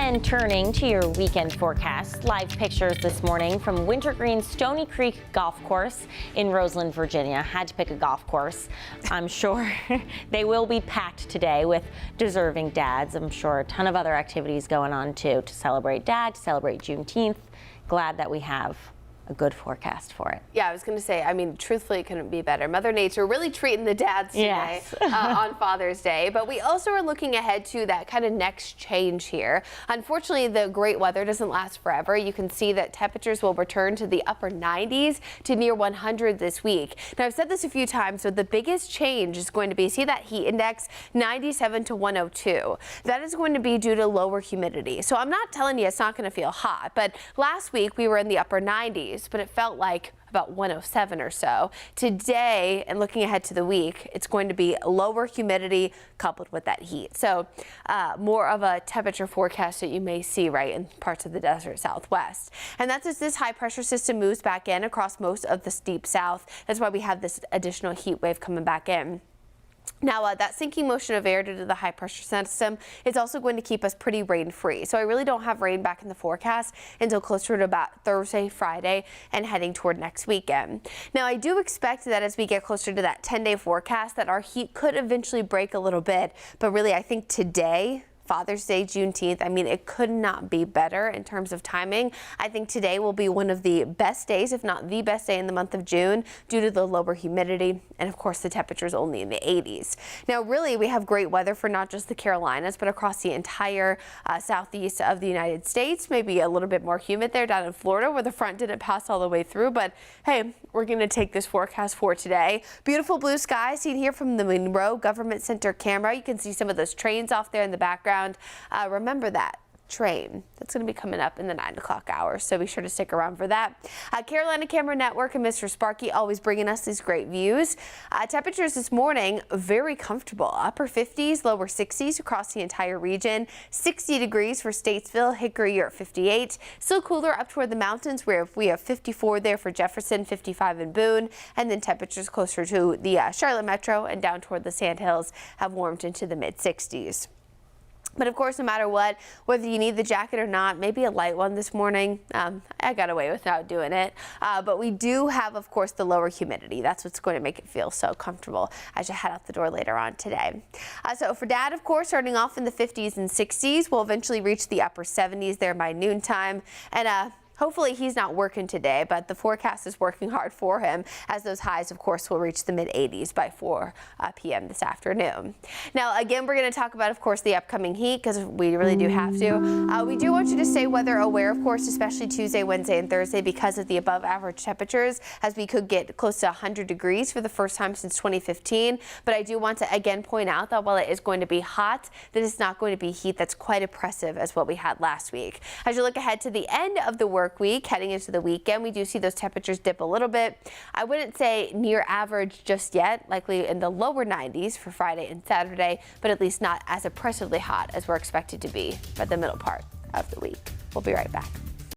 And turning to your weekend forecast, live pictures this morning from Wintergreen Stony Creek Golf Course in Roseland, Virginia. Had to pick a golf course. I'm sure they will be packed today with deserving dads. I'm sure a ton of other activities going on too to celebrate Dad, to celebrate Juneteenth. Glad that we have a good forecast for it. Yeah, I was going to say, I mean, truthfully, it couldn't be better. Mother Nature really treating the dads today. Yes. On Father's Day. But we also are looking ahead to that kind of next change here. Unfortunately, the great weather doesn't last forever. You can see that temperatures will return to the upper 90s to near 100 this week. Now, I've said this a few times, but the biggest change is going to be, see that heat index, 97 to 102. That is going to be due to lower humidity. So I'm not telling you it's not going to feel hot, but last week we were in the upper 90s. But it felt like about 107 or so. Today, and looking ahead to the week, it's going to be lower humidity coupled with that heat. So more of a temperature forecast that you may see right in parts of the desert Southwest. And that's as this high pressure system moves back in across most of the deep South. That's why we have this additional heat wave coming back in. Now, that sinking motion of air due to the high pressure system is also going to keep us pretty rain free. So I really don't have rain back in the forecast until closer to about Thursday, Friday, and heading toward next weekend. Now, I do expect that as we get closer to that 10-day forecast that our heat could eventually break a little bit. But really, I think today, Father's Day, Juneteenth, I mean, it could not be better in terms of timing. I think today will be one of the best days, if not the best day in the month of June, due to the lower humidity. And of course, the temperatures only in the 80s. Now, really, we have great weather for not just the Carolinas, but across the entire southeast of the United States. Maybe a little bit more humid there down in Florida where the front didn't pass all the way through. But hey, we're going to take this forecast for today. Beautiful blue sky seen here from the Monroe Government Center camera. You can see some of those trains off there in the background. Remember that train that's going to be coming up in the 9 o'clock hour, so be sure to stick around for that. Carolina Camera Network and Mr. Sparky always bringing us these great views. Temperatures this morning very comfortable, upper 50s, lower 60s across the entire region. 60 degrees for Statesville, Hickory you're at 58. Still cooler up toward the mountains where we have 54 there for Jefferson, 55 in Boone, and then temperatures closer to the Charlotte Metro and down toward the Sandhills have warmed into the mid 60s. But of course, no matter what, whether you need the jacket or not, maybe a light one this morning, I got away without doing it. But we do have, of course, the lower humidity. That's what's going to make it feel so comfortable as you head out the door later on today. So for Dad, of course, starting off in the 50s and 60s, we'll eventually reach the upper 70s there by noontime. And hopefully he's not working today, but the forecast is working hard for him as those highs, of course, will reach the mid 80s by 4 p.m. this afternoon. Now, again, we're going to talk about, of course, the upcoming heat because we really do have to. We do want you to stay weather aware, of course, especially Tuesday, Wednesday, and Thursday because of the above average temperatures, as we could get close to 100 degrees for the first time since 2015. But I do want to again point out that while it is going to be hot, that it's not going to be heat that's quite oppressive as what we had last week. As you look ahead to the end of the work week, heading into the weekend, we do see those temperatures dip a little bit. I wouldn't say near average just yet, likely in the lower 90s for Friday and Saturday, but at least not as oppressively hot as we're expected to be by the middle part of the week. We'll be right back.